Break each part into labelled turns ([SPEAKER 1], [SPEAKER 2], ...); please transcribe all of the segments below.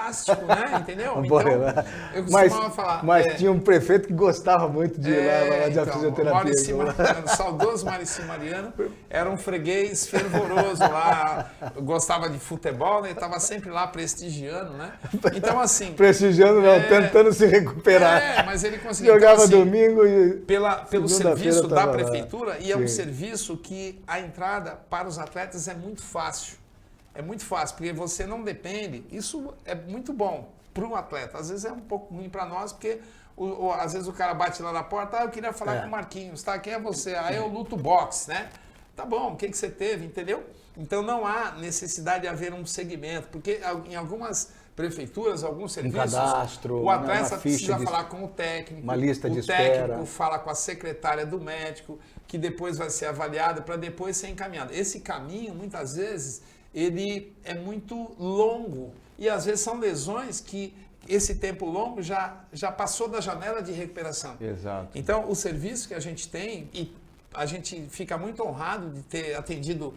[SPEAKER 1] fantástico, né? Entendeu? Então, eu costumava falar...
[SPEAKER 2] Mas tinha um prefeito que gostava muito de ir lá de fisioterapia.
[SPEAKER 1] O saudoso Mauricinho Mariano era um freguês fervoroso lá, gostava de futebol, né? Estava sempre lá prestigiando, né? Então, assim...
[SPEAKER 2] Prestigiando não, tentando se recuperar.
[SPEAKER 1] Mas ele conseguia...
[SPEAKER 2] Jogava
[SPEAKER 1] então, assim,
[SPEAKER 2] domingo e...
[SPEAKER 1] Pelo serviço da prefeitura, e é um serviço que a entrada para os atletas é muito fácil. É muito fácil, porque você não depende. Isso é muito bom para um atleta. Às vezes é um pouco ruim para nós, porque às vezes o cara bate lá na porta, eu queria falar com o Marquinhos, tá? Quem é você? Aí eu luto boxe, né? Tá bom, o que você teve, entendeu? Então não há necessidade de haver um segmento, porque em algumas prefeituras, alguns serviços,
[SPEAKER 2] cadastro,
[SPEAKER 1] o atleta precisa falar com o técnico,
[SPEAKER 2] uma lista de espera.
[SPEAKER 1] O técnico fala com a secretária do médico, que depois vai ser avaliado para depois ser encaminhado. Esse caminho, muitas vezes, ele é muito longo e às vezes são lesões que esse tempo longo já passou da janela de recuperação.
[SPEAKER 2] Exato.
[SPEAKER 1] Então, o serviço que a gente tem, e a gente fica muito honrado de ter atendido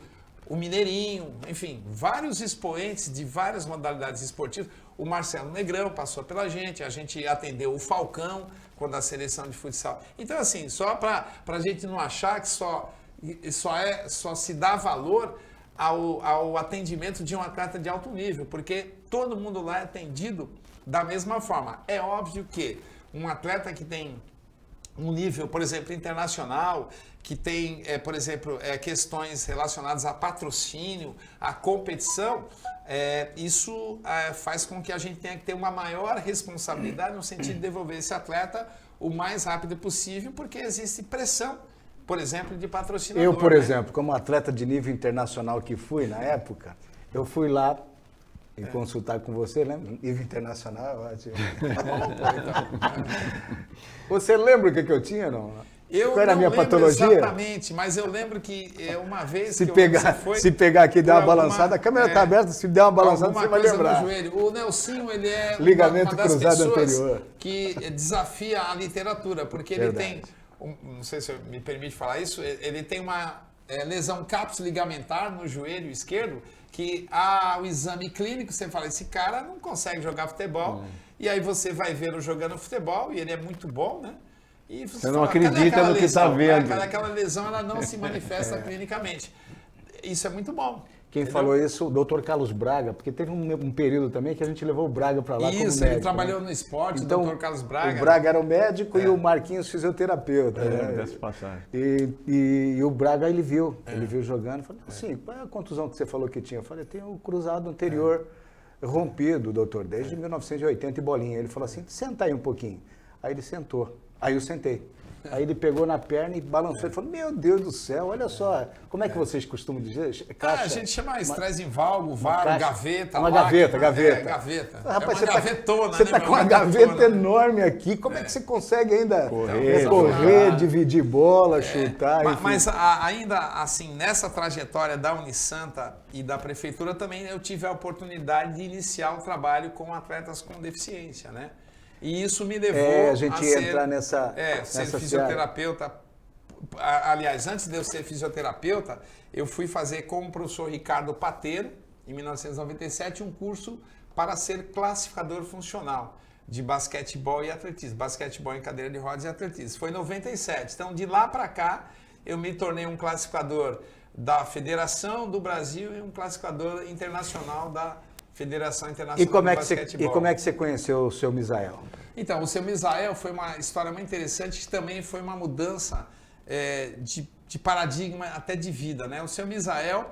[SPEAKER 1] o Mineirinho, enfim, vários expoentes de várias modalidades esportivas. O Marcelo Negrão passou pela gente, a gente atendeu o Falcão quando a seleção de futsal. Então, assim, só para a gente não achar que só se dá valor ao atendimento de um atleta de alto nível, porque todo mundo lá é atendido da mesma forma. É óbvio que um atleta que tem um nível, por exemplo, internacional, que tem, por exemplo, questões relacionadas a patrocínio, a competição, isso faz com que a gente tenha que ter uma maior responsabilidade no sentido de devolver esse atleta o mais rápido possível, porque existe pressão, por exemplo, de patrocinador.
[SPEAKER 2] Eu, por exemplo, como atleta de nível internacional que fui na época, eu fui lá e consultar com você, lembra? Nível internacional, eu acho. Você lembra o que eu tinha, não?
[SPEAKER 1] Qual
[SPEAKER 2] era a minha patologia?
[SPEAKER 1] Exatamente, mas eu lembro que uma vez
[SPEAKER 2] se pegar aqui e der uma balançada, a câmera está aberta, se der uma balançada você vai lembrar.
[SPEAKER 1] No joelho. O Nelsinho, ele é
[SPEAKER 2] ligamento
[SPEAKER 1] uma das
[SPEAKER 2] cruzado
[SPEAKER 1] pessoas
[SPEAKER 2] anterior
[SPEAKER 1] que desafia a literatura, porque ele tem, não sei se me permite falar isso, ele tem uma lesão cápsula ligamentar no joelho esquerdo, que o exame clínico, você fala, esse cara não consegue jogar futebol, e aí você vai vê-lo jogando futebol, e ele é muito bom, né? E
[SPEAKER 2] você não acredita no que está vendo.
[SPEAKER 1] Aquela lesão, ela não se manifesta clinicamente. Isso é muito bom.
[SPEAKER 2] Quem falou isso, o doutor Carlos Braga, porque teve um período também que a gente levou o Braga para lá como médico.
[SPEAKER 1] Isso, ele trabalhou no esporte, então, o doutor Carlos Braga.
[SPEAKER 2] O Braga era o médico e o Marquinhos fisioterapeuta.
[SPEAKER 3] Dessa passagem.
[SPEAKER 2] E o Braga, ele viu jogando, falou, assim, qual é a contusão que você falou que tinha? Eu falei, tem o cruzado anterior rompido, doutor, desde 1980 e bolinha. Ele falou assim, senta aí um pouquinho. Aí ele sentou. Aí eu sentei. Aí ele pegou na perna e balançou. Ele falou, meu Deus do céu, olha só. Como é que vocês costumam dizer? Caixa,
[SPEAKER 1] a gente chama estresse em valgo, varo, gaveta.
[SPEAKER 2] Uma gaveta. Gaveta.
[SPEAKER 1] Rapaz, uma gavetona,
[SPEAKER 2] você está com uma gaveta enorme aqui. Como é que você consegue ainda correr, dividir bola, chutar?
[SPEAKER 1] Mas ainda assim, nessa trajetória da Unisanta e da Prefeitura, também eu tive a oportunidade de iniciar o trabalho com atletas com deficiência, né? E isso me levou
[SPEAKER 2] a gente entrar nessa
[SPEAKER 1] fisioterapeuta. Aliás, antes de eu ser fisioterapeuta, eu fui fazer com o professor Ricardo Pateiro, em 1997, um curso para ser classificador funcional de basquetebol e atletismo. Basquetebol em cadeira de rodas e atletismo. Foi em 97. Então, de lá para cá, eu me tornei um classificador da Federação do Brasil e um classificador internacional da Federação Internacional de Basquetebol.
[SPEAKER 2] E como é que você conheceu o seu Misael?
[SPEAKER 1] Então, o seu Misael foi uma história muito interessante, que também foi uma mudança de paradigma até de vida, né? O seu Misael,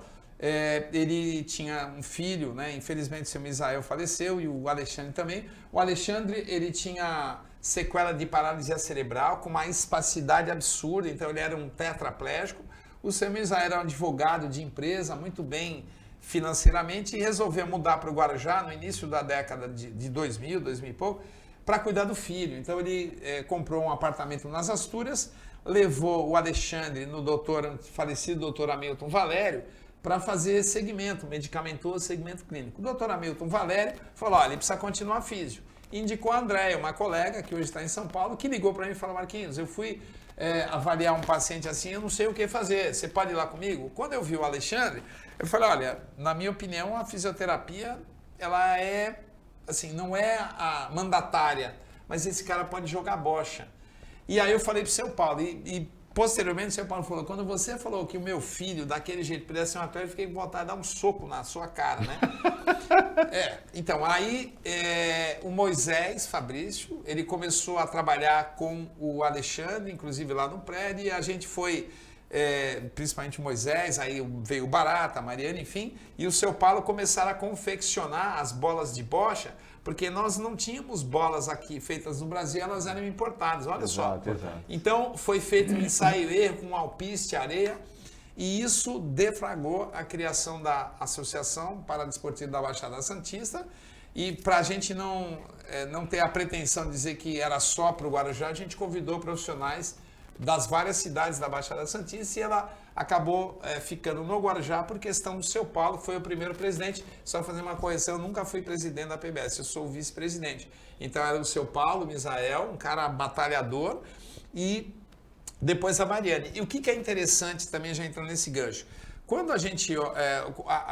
[SPEAKER 1] ele tinha um filho, né? Infelizmente o seu Misael faleceu e o Alexandre também. O Alexandre, ele tinha sequela de paralisia cerebral com uma espasticidade absurda, então ele era um tetraplégico. O seu Misael era um advogado de empresa, muito bem financeiramente, e resolveu mudar para o Guarujá no início da década de 2000 e pouco, para cuidar do filho. Então ele comprou um apartamento nas Astúrias, levou o Alexandre no falecido doutor Hamilton Valério para fazer segmento, medicamentoso, segmento clínico. O doutor Hamilton Valério falou, olha, ele precisa continuar físio. Indicou a Andréia, uma colega que hoje está em São Paulo, que ligou para mim e falou, Marquinhos, eu fui avaliar um paciente assim, eu não sei o que fazer, você pode ir lá comigo? Quando eu vi o Alexandre, eu falei, olha, na minha opinião, a fisioterapia, ela é assim, não é a mandatária, mas esse cara pode jogar bocha. E aí eu falei pro seu Paulo, e posteriormente o seu Paulo falou, quando você falou que o meu filho, daquele jeito, pudesse ser um atleta, eu fiquei com vontade de dar um soco na sua cara, né? Então, aí o Moisés Fabrício, ele começou a trabalhar com o Alexandre, inclusive lá no prédio, e a gente foi, principalmente o Moisés, aí veio o Barata, a Mariana, enfim, e o seu Paulo começaram a confeccionar as bolas de bocha, porque nós não tínhamos bolas aqui feitas no Brasil, elas eram importadas, olha só.
[SPEAKER 3] Exato.
[SPEAKER 1] Então, foi feito um ensaio e erro com alpiste, areia, e isso deflagrou a criação da Associação Paradesportiva da Baixada Santista. E para a gente não ter a pretensão de dizer que era só para o Guarujá, a gente convidou profissionais das várias cidades da Baixada Santista e ela acabou ficando no Guarujá por questão do seu Paulo, que foi o primeiro presidente. Só fazer uma correção, eu nunca fui presidente da PBS, eu sou o vice-presidente. Então era o seu Paulo, Misael, um cara batalhador, e depois a Mariane. E o que é interessante também, já entrando nesse gancho, quando a gente...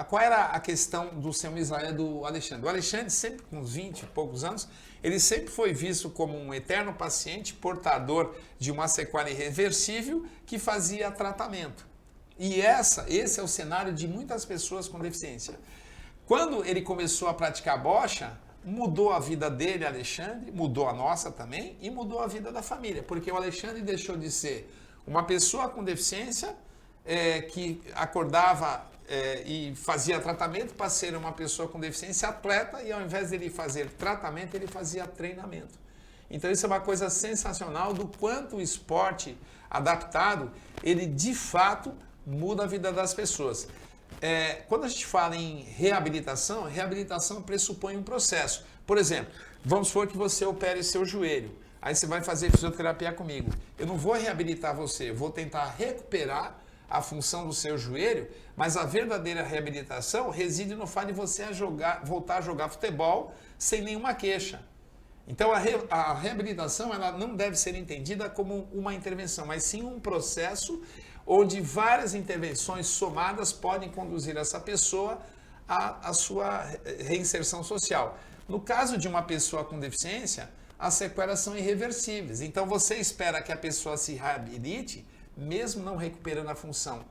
[SPEAKER 1] qual era a questão do seu Misael e do Alexandre? O Alexandre, sempre com uns 20 e poucos anos, ele sempre foi visto como um eterno paciente, portador de uma sequela irreversível que fazia tratamento. E esse é o cenário de muitas pessoas com deficiência. Quando ele começou a praticar bocha, mudou a vida dele, Alexandre, mudou a nossa também e mudou a vida da família, porque o Alexandre deixou de ser uma pessoa com deficiência que acordava e fazia tratamento para ser uma pessoa com deficiência atleta e ao invés dele fazer tratamento, ele fazia treinamento. Então isso é uma coisa sensacional do quanto o esporte adaptado, ele de fato muda a vida das pessoas. Quando a gente fala em reabilitação, reabilitação pressupõe um processo. Por exemplo, vamos supor que você opere seu joelho, aí você vai fazer fisioterapia comigo. Eu não vou reabilitar você, eu vou tentar recuperar a função do seu joelho, mas a verdadeira reabilitação reside no fato de você voltar a jogar futebol sem nenhuma queixa. Então a reabilitação ela não deve ser entendida como uma intervenção, mas sim um processo onde várias intervenções somadas podem conduzir essa pessoa à sua reinserção social. No caso de uma pessoa com deficiência, as sequelas são irreversíveis. Então você espera que a pessoa se reabilite, mesmo não recuperando a função.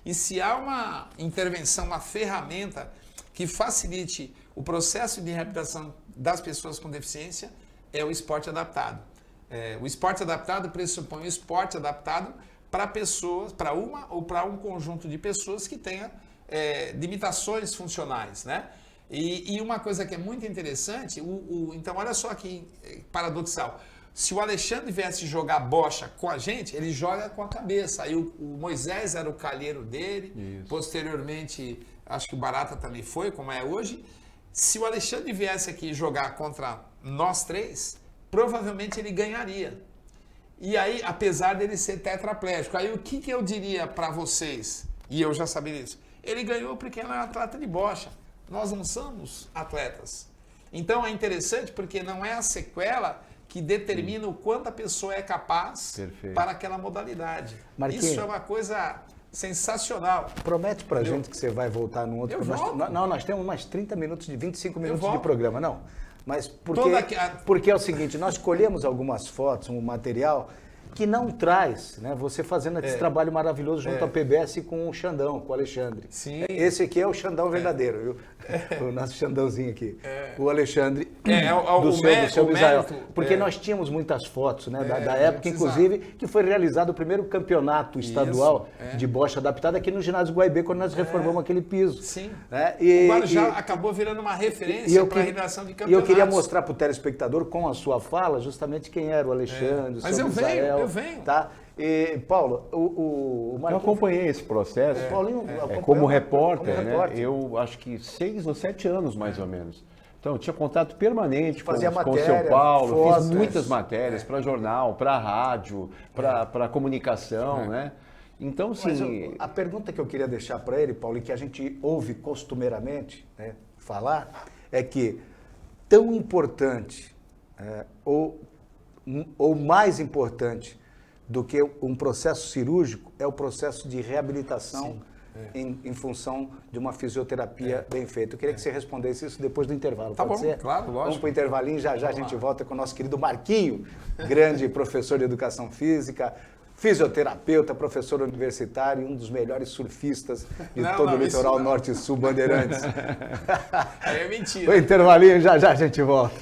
[SPEAKER 1] E se há uma intervenção, uma ferramenta que facilite o processo de reabilitação das pessoas com deficiência, é o esporte adaptado. O esporte adaptado pressupõe o esporte adaptado para pessoas, para uma ou para um conjunto de pessoas que tenha limitações funcionais, né? E uma coisa que é muito interessante, então olha só que paradoxal, se o Alexandre viesse jogar bocha com a gente, ele joga com a cabeça. Aí o Moisés era o calheiro dele, isso. Posteriormente, acho que o Barata também foi, como é hoje. Se o Alexandre viesse aqui jogar contra nós três, provavelmente ele ganharia. E aí, apesar dele ser tetraplégico, aí o que eu diria para vocês, e eu já sabia isso, ele ganhou porque ele é um atleta de bocha. Nós não somos atletas. Então é interessante porque não é a sequela que determina o quanto a pessoa é capaz para aquela modalidade.
[SPEAKER 2] Marquinhos,
[SPEAKER 1] isso é uma coisa sensacional.
[SPEAKER 2] Promete pra gente que você vai voltar num outro... Nós temos mais 30 minutos, 25 minutos de programa, não. Mas porque é o seguinte, nós escolhemos algumas fotos, um material que não traz, né? Você fazendo esse trabalho maravilhoso junto à PBS com o Xandão, com o Alexandre.
[SPEAKER 1] Sim.
[SPEAKER 2] Esse aqui é o Xandão verdadeiro, viu? O nosso Xandãozinho aqui. O Alexandre
[SPEAKER 1] do seu
[SPEAKER 2] Misael. Porque nós tínhamos muitas fotos, né? Da época, inclusive, que foi realizado o primeiro campeonato estadual de bocha adaptada aqui no ginásio Guaibê, quando nós reformamos aquele piso.
[SPEAKER 1] Sim.
[SPEAKER 2] Né?
[SPEAKER 1] O Guarujá acabou virando uma referência para a realização de campeonatos.
[SPEAKER 2] E eu queria mostrar para o telespectador, com a sua fala, justamente quem era o Alexandre, o seu Misael.
[SPEAKER 1] Eu venho.
[SPEAKER 2] Tá? E, Paulo, o
[SPEAKER 3] eu acompanhei esse processo como repórter, né? Eu acho que 6 ou 7 anos, mais ou menos. Então, eu tinha contato permanente com o seu Paulo, fiz muitas matérias para jornal, para rádio, para comunicação, né? Então, sim...
[SPEAKER 2] a pergunta que eu queria deixar para ele, Paulo, e que a gente ouve costumeiramente falar, é que tão importante ou mais importante do que um processo cirúrgico é o processo de reabilitação em função de uma fisioterapia bem feita. Eu queria que você respondesse isso depois do intervalo.
[SPEAKER 1] Tá
[SPEAKER 2] pode
[SPEAKER 1] bom,
[SPEAKER 2] ser?
[SPEAKER 1] claro, lógico.
[SPEAKER 2] Vamos para o intervalinho, já a gente volta com o nosso querido Marquinho, grande professor de educação física, fisioterapeuta, professor universitário e um dos melhores surfistas de todo o litoral norte e sul Bandeirantes.
[SPEAKER 1] Aí é mentira.
[SPEAKER 2] O intervalinho, já a gente volta.